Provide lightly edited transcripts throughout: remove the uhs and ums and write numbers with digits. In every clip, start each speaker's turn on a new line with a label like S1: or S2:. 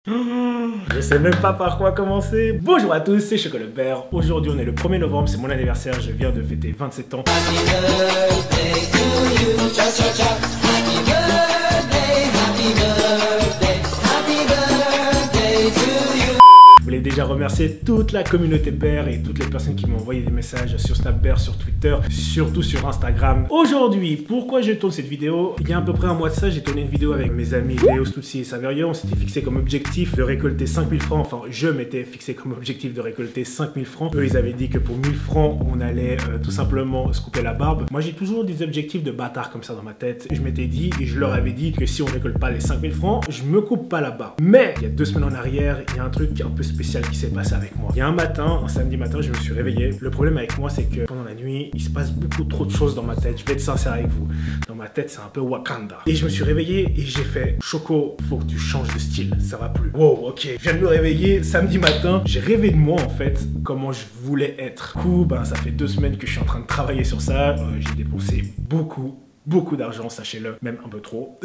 S1: Je sais même pas par quoi commencer. Bonjour à tous, c'est Choco le Père. Aujourd'hui on est le 1er novembre, c'est mon anniversaire, je viens de fêter 27 ans.
S2: Happy birthday to you, cha cha cha. Happy birthday to you.
S1: Je voulais déjà remercier toute la communauté Bear et toutes les personnes qui m'ont envoyé des messages sur Snap Bear, sur Twitter, surtout sur Instagram. Aujourd'hui, pourquoi je tourne cette vidéo? Il y a à peu près un mois de ça, j'ai tourné une vidéo avec mes amis Léo, Stutsi et Saverio. On s'était fixé comme objectif de récolter 5000 francs. Enfin, je m'étais fixé comme objectif de récolter 5000 francs. Eux, ils avaient dit que pour 1000 francs, on allait tout simplement se couper la barbe. Moi, j'ai toujours des objectifs de bâtard comme ça dans ma tête. Je m'étais dit, et je leur avais dit que si on récolte pas les 5000 francs, je me coupe pas la barbe. Mais, il y a 2 semaines en arrière, il y a un truc un peu spécial qui s'est passé avec moi. Il y a un samedi matin, je me suis réveillé. Le problème avec moi, c'est que pendant la nuit, il se passe beaucoup trop de choses dans ma tête. Je vais être sincère avec vous. Dans ma tête, c'est un peu Wakanda. Et je me suis réveillé et j'ai fait Choco, faut que tu changes de style. Ça va plus. Wow, ok. Je viens de me réveiller samedi matin. J'ai rêvé de moi, en fait, comment je voulais être. Du coup, ben, ça fait 2 semaines que je suis en train de travailler sur ça. J'ai dépensé beaucoup d'argent, sachez-le, même un peu trop.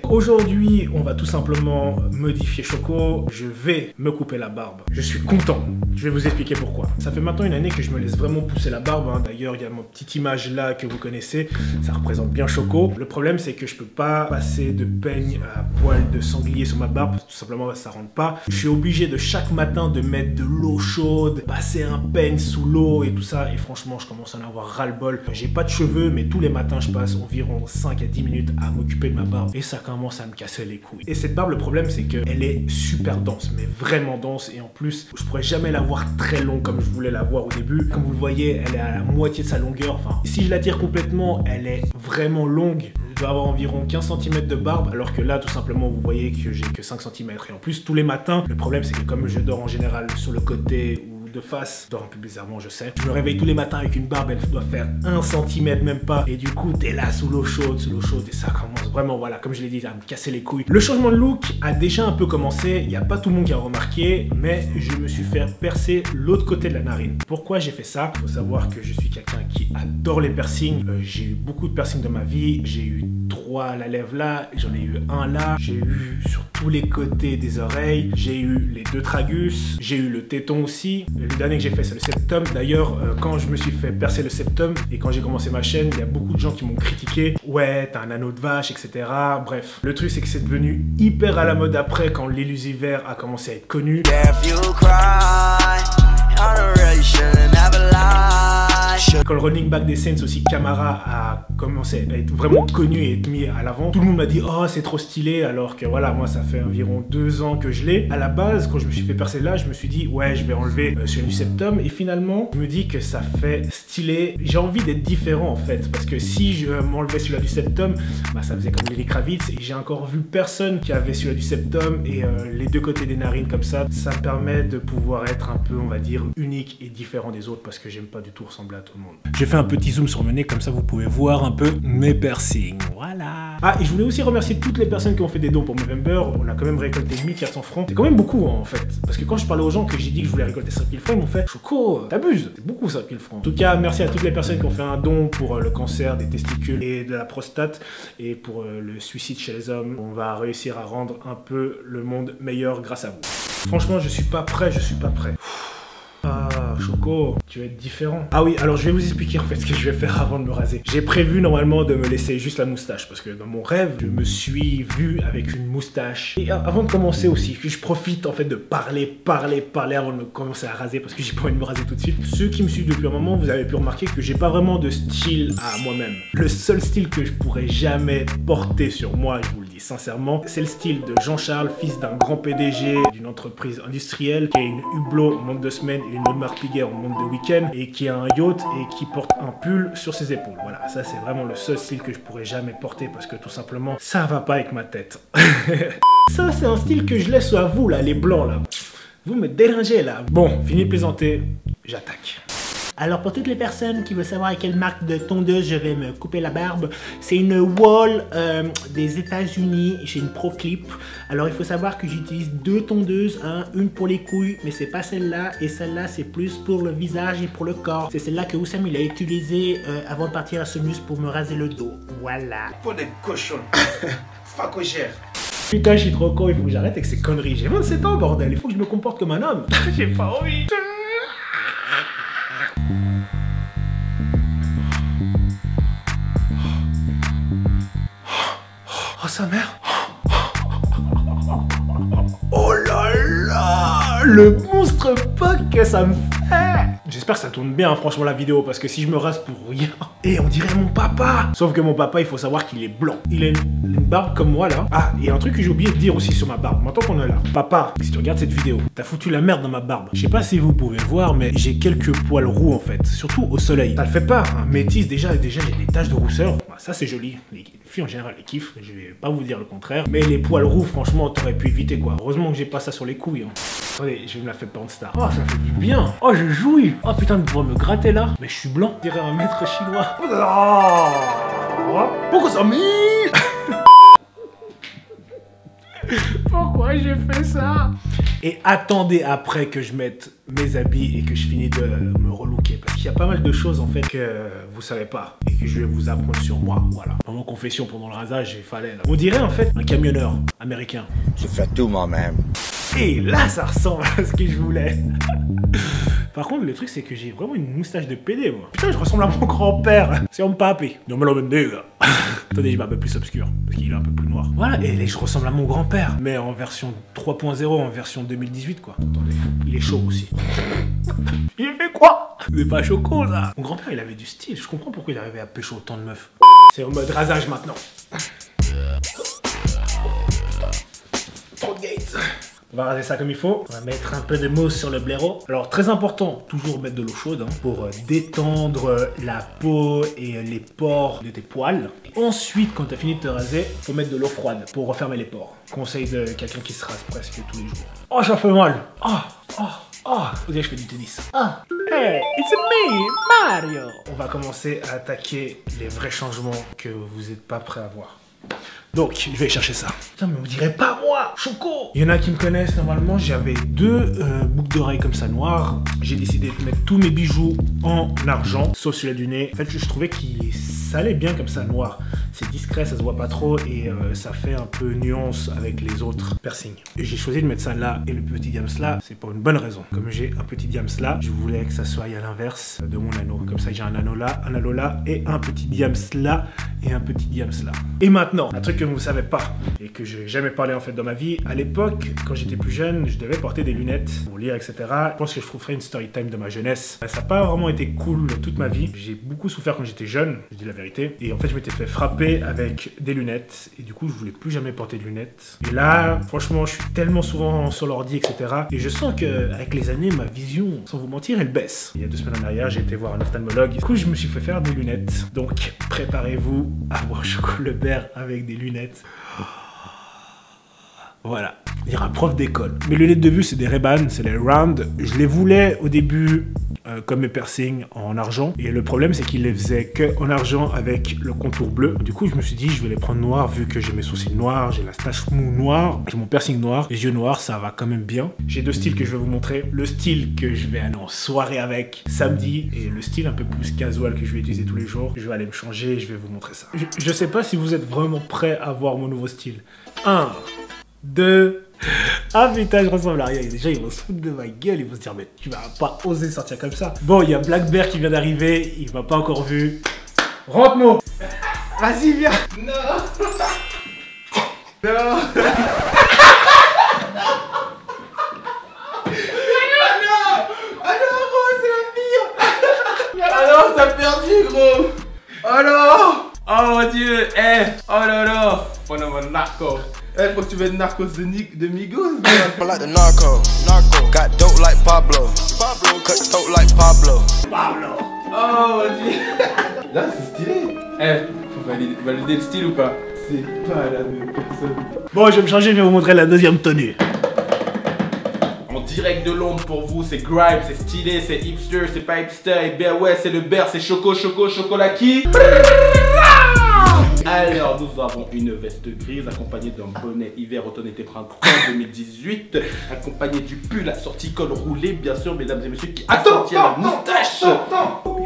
S1: Aujourd'hui, on va tout simplement modifier Choco. Je vais me couper la barbe. Je suis content. Je vais vous expliquer pourquoi. Ça fait maintenant une année que je me laisse vraiment pousser la barbe. Hein. D'ailleurs, il y a ma petite image là que vous connaissez. Ça représente bien Choco. Le problème, c'est que je peux pas passer de peigne à poil de sanglier sur ma barbe. Tout simplement, ça rentre pas. Je suis obligé de chaque matin de mettre de l'eau chaude, passer un peigne sous l'eau et tout ça. Et franchement, je commence à en avoir ras-le-bol. J'ai pas de cheveux, mais tous les matins, je passe environ 5 à 10 minutes à m'occuper de ma barbe et ça commence à me casser les couilles. Et cette barbe, le problème, c'est qu'elle est super dense, mais vraiment dense, et en plus, je pourrais jamais la voir très longue comme je voulais la voir au début. Comme vous le voyez, elle est à la moitié de sa longueur. Enfin, si je la tire complètement, elle est vraiment longue. Je dois avoir environ 15 cm de barbe, alors que là, tout simplement, vous voyez que j'ai que 5 cm. Et en plus, tous les matins, le problème, c'est que comme je dors en général sur le côté ou de face, je dors un peu bizarrement, je sais. Je me réveille tous les matins avec une barbe, elle doit faire 1 cm même pas. Et du coup, t'es là sous l'eau chaude, et ça commence vraiment, voilà, comme je l'ai dit, à me casser les couilles. Le changement de look a déjà un peu commencé. Il n'y a pas tout le monde qui a remarqué, mais je me suis fait percer l'autre côté de la narine. Pourquoi j'ai fait ça? Il faut savoir que je suis quelqu'un qui adore les piercings. J'ai eu beaucoup de piercings dans ma vie. J'ai eu 3 à la lèvre là, j'en ai eu 1 là, j'ai eu sur tous les côtés des oreilles, j'ai eu les 2 tragus, j'ai eu le téton aussi. Le dernier que j'ai fait, c'est le septum. D'ailleurs, quand je me suis fait percer le septum et quand j'ai commencé ma chaîne, il y a beaucoup de gens qui m'ont critiqué. Ouais, t'as un anneau de vache, etc. Bref, le truc, c'est que c'est devenu hyper à la mode après quand l'illusiver a commencé à être connu. Quand le running back des Saints aussi, Camara, a commencé à être vraiment connu et être mis à l'avant, tout le monde m'a dit « Oh, c'est trop stylé », alors que voilà, moi, ça fait environ 2 ans que je l'ai. À la base, quand je me suis fait percer là, je me suis dit « Ouais, je vais enlever celui du septum », et finalement, je me dis que ça fait stylé. J'ai envie d'être différent, en fait, parce que si je m'enlevais celui-là du septum, bah, ça faisait comme Lenny Kravitz, et j'ai encore vu personne qui avait celui-là du septum, et les 2 côtés des narines comme ça, ça me permet de pouvoir être un peu, on va dire, unique et différent des autres, parce que j'aime pas du tout ressembler à tout le monde. J'ai fait un petit zoom sur mon nez, comme ça vous pouvez voir un peu mes piercings. Voilà. Ah, et je voulais aussi remercier toutes les personnes qui ont fait des dons pour Movember. On a quand même récolté 1400 francs. C'est quand même beaucoup, hein, en fait. Parce que quand je parlais aux gens que j'ai dit que je voulais récolter 5000 francs, ils m'ont fait Choco, t'abuses. C'est beaucoup 5000 francs. En tout cas, merci à toutes les personnes qui ont fait un don pour le cancer des testicules et de la prostate et pour le suicide chez les hommes. On va réussir à rendre un peu le monde meilleur grâce à vous. Franchement, je suis pas prêt. Ah, Choco, tu vas être différent. Ah oui, alors je vais vous expliquer en fait ce que je vais faire avant de me raser. J'ai prévu normalement de me laisser juste la moustache parce que dans mon rêve, je me suis vu avec une moustache. Et avant de commencer aussi, que je profite en fait de parler avant de me commencer à raser parce que j'ai pas envie de me raser tout de suite. Ceux qui me suivent depuis un moment, vous avez pu remarquer que j'ai pas vraiment de style à moi-même. Le seul style que je pourrais jamais porter sur moi, je vous le dis sincèrement, c'est le style de Jean-Charles, fils d'un grand PDG d'une entreprise industrielle qui a une Hublot au monde de semaine et une Audemars Piguet au monde de week-end et qui a un yacht et qui porte un pull sur ses épaules. Voilà, ça c'est vraiment le seul style que je pourrais jamais porter parce que tout simplement, ça va pas avec ma tête. Ça c'est un style que je laisse à vous là, les blancs là. Vous me dérangez là. Bon, fini de plaisanter, j'attaque.
S3: Alors pour toutes les personnes qui veulent savoir à quelle marque de tondeuse je vais me couper la barbe, c'est une Wahl des États-Unis, j'ai une Pro Clip. Alors il faut savoir que j'utilise 2 tondeuses, hein, une pour les couilles, mais c'est pas celle-là, et celle-là c'est plus pour le visage et pour le corps. C'est celle-là que Oussam il a utilisée avant de partir à Semus pour me raser le dos. Voilà.
S1: Pour des cochons, facogère. Putain, je suis trop con, il faut que j'arrête avec ces conneries. J'ai 27 ans, bordel, il faut que je me comporte comme un homme. J'ai pas envie. Oh, sa mère. Oh là là, le monstre bug que ça me fait. J'espère que ça tourne bien, franchement, la vidéo, parce que si je me rase pour rien... Et on dirait mon papa. Sauf que mon papa, il faut savoir qu'il est blanc. Il a une barbe comme moi, là. Ah, il y a un truc que j'ai oublié de dire aussi sur ma barbe. Maintenant qu'on est là. Papa, si tu regardes cette vidéo, t'as foutu la merde dans ma barbe. Je sais pas si vous pouvez voir, mais j'ai quelques poils roux, en fait. Surtout au soleil. Ça le fait pas, hein. Métis, déjà, j'ai des taches de rousseur. Bah, ça, c'est joli. Les filles, en général, les kiffent. Je vais pas vous dire le contraire. Mais les poils roux, franchement, t'aurais pu éviter, quoi. Heureusement que j'ai pas ça sur les couilles, hein. Attendez, je me la fais pas en star. Oh, ça fait du bien. Oh, je jouis. Oh, putain, de pouvoir me gratter là. Mais je suis blanc. Je dirais un maître chinois. Oh, pourquoi ça mille? Pourquoi j'ai fait ça? Et attendez après que je mette mes habits et que je finis de me relooker. Parce qu'il y a pas mal de choses en fait que vous savez pas et que je vais vous apprendre sur moi. Voilà. Pendant confession, pendant le rasage, il fallait là. On dirait en fait un camionneur américain.
S4: Je fais tout moi-même.
S1: Et là, ça ressemble à ce que je voulais. Par contre, le truc, c'est que j'ai vraiment une moustache de PD, moi. Putain, je ressemble à mon grand-père. C'est un papé. Non, mais là, attendez, je vais un peu plus obscur, parce qu'il est un peu plus noir. Voilà, et je ressemble à mon grand-père. Mais en version 3.0, en version 2018, quoi. Attendez, il est chaud aussi. Il fait quoi? C'est pas choco, là. Mon grand-père, il avait du style. Je comprends pourquoi il arrivait à pécho autant de meufs. C'est en mode rasage, maintenant. Trop de gates. On va raser ça comme il faut. On va mettre un peu de mousse sur le blaireau. Alors, très important, toujours mettre de l'eau chaude hein, pour détendre la peau et les pores de tes poils. Ensuite, quand tu as fini de te raser, il faut mettre de l'eau froide pour refermer les pores. Conseil de quelqu'un qui se rase presque tous les jours. Oh, ça fait mal. Oh, vous dites que je fais du tennis. Ah, hey, it's me, Mario. On va commencer à attaquer les vrais changements que vous n'êtes pas prêts à voir. Donc, je vais chercher ça. Putain, mais on dirait pas moi, Choco. Il y en a qui me connaissent, normalement, j'avais deux boucles d'oreilles comme ça noires. J'ai décidé de mettre tous mes bijoux en argent, sauf celui du nez. En fait, je trouvais qu'il allait bien comme ça, noir. C'est discret, ça se voit pas trop et ça fait un peu nuance avec les autres piercings. Et j'ai choisi de mettre ça là et le petit diams là, c'est pour une bonne raison. Comme j'ai un petit diams là, je voulais que ça soit à l'inverse de mon anneau. Comme ça, j'ai un anneau là et un petit diams là et un petit diams là. Et maintenant, un truc que vous ne savez pas et que j'ai jamais parlé en fait dans ma vie, à l'époque, quand j'étais plus jeune, je devais porter des lunettes pour lire, etc. Je pense que je trouverais une story time de ma jeunesse. Ça n'a pas vraiment été cool toute ma vie. J'ai beaucoup souffert quand j'étais jeune, je dis la vérité. Et en fait, je m'étais fait frapper avec des lunettes et du coup, je voulais plus jamais porter de lunettes. Et là, franchement, je suis tellement souvent sur l'ordi, etc. Et je sens que avec les années, ma vision, sans vous mentir, elle baisse. Il y a 2 semaines en arrière, j'ai été voir un ophtalmologue. Du coup, je me suis fait faire des lunettes. Donc, préparez-vous à voir Choco Le Bear avec des lunettes. Voilà, il y a un prof d'école. Mes lunettes de vue, c'est des Ray-Ban, c'est les Round. Je les voulais au début comme mes piercings en argent. Et le problème, c'est qu'ils les faisaient que en argent avec le contour bleu. Du coup, je me suis dit, je vais les prendre noirs vu que j'ai mes sourcils noirs, j'ai la stache mou noire, j'ai mon piercing noir, les yeux noirs, ça va quand même bien. J'ai 2 styles que je vais vous montrer. Le style que je vais aller en soirée avec samedi et le style un peu plus casual que je vais utiliser tous les jours. Je vais aller me changer et je vais vous montrer ça. Je sais pas si vous êtes vraiment prêts à voir mon nouveau style. 1, 2... Ah putain, je ressemble à rien. Déjà, ils vont se foutre de ma gueule. Ils vont se dire, mais tu vas pas oser sortir comme ça. Bon, il y a Black Bear qui vient d'arriver. Il m'a pas encore vu. Rentre, Mo. Vas-y, viens. Non. Non.
S5: Alors, t'as perdu, gros. Alors. Oh mon dieu. Oh là là. On a mon narco. Faut que tu mettes Narcos de Migos.
S4: Like the narco, got dope like Pablo, cut throat like Pablo.
S5: Oh mon dieu. Là, c'est stylé. Faut valider le style ou pas? C'est pas la même personne.
S1: Bon, je vais me changer, je vais vous montrer la deuxième tenue.
S5: En direct de Londres pour vous, c'est grime, c'est stylé, c'est hipster, c'est pas hipster. Et ben ouais, c'est le bear, c'est Choco, Chocolat qui. Alors, nous avons une veste grise accompagnée d'un bonnet hiver, automne, été, printemps 2018, accompagné du pull assorti col roulé, bien sûr, mesdames et messieurs, qui assortit à la moustache.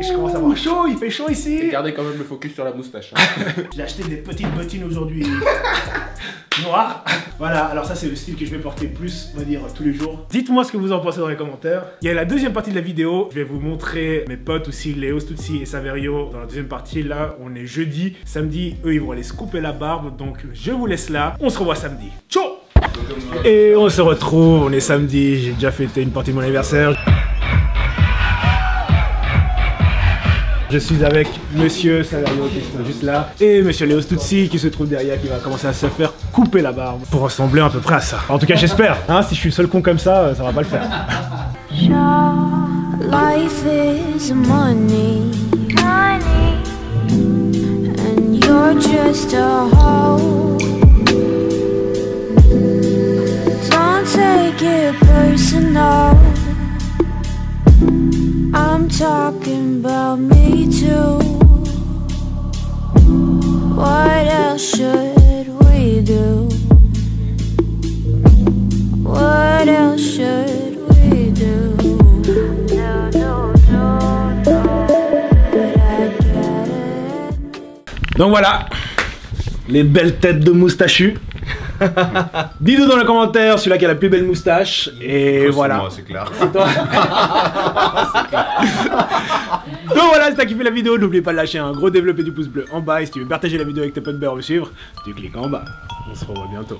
S1: Je commence à avoir chaud, il fait chaud ici.
S5: Gardez quand même le focus sur la moustache. Hein.
S1: J'ai acheté des petites bottines aujourd'hui. noir. Voilà, alors ça c'est le style que je vais porter plus, on va dire, tous les jours. Dites-moi ce que vous en pensez dans les commentaires. Il y a la deuxième partie de la vidéo, je vais vous montrer mes potes aussi, Léo Stutsi et Saverio. Dans la deuxième partie, là, on est jeudi. Samedi, eux, ils vont aller se couper la barbe, donc je vous laisse là. On se revoit samedi. Ciao! Et on se retrouve, on est samedi, j'ai déjà fêté une partie de mon anniversaire. Je suis avec Monsieur Saverio qui est juste là et Monsieur Léo Stutsi qui se trouve derrière, qui va commencer à se faire couper la barbe pour ressembler à peu près à ça. En tout cas, j'espère. Hein, si je suis le seul con comme ça va pas le faire.
S6: Life is money, and you're just a hoe. Don't take it personal. I'm talking about me too. What else should we do? What else should we do? No, no, no, no. But I gotta admit.
S1: Donc voilà, les belles têtes de moustachus. Dis-nous dans les commentaires celui-là qui a la plus belle moustache. Et voilà.
S5: C'est clair.
S1: Donc voilà, si t'as kiffé la vidéo, n'oublie pas de lâcher un gros développé du pouce bleu en bas. Et si tu veux partager la vidéo avec tes potes beurre ou suivre, tu cliques en bas. On se revoit bientôt.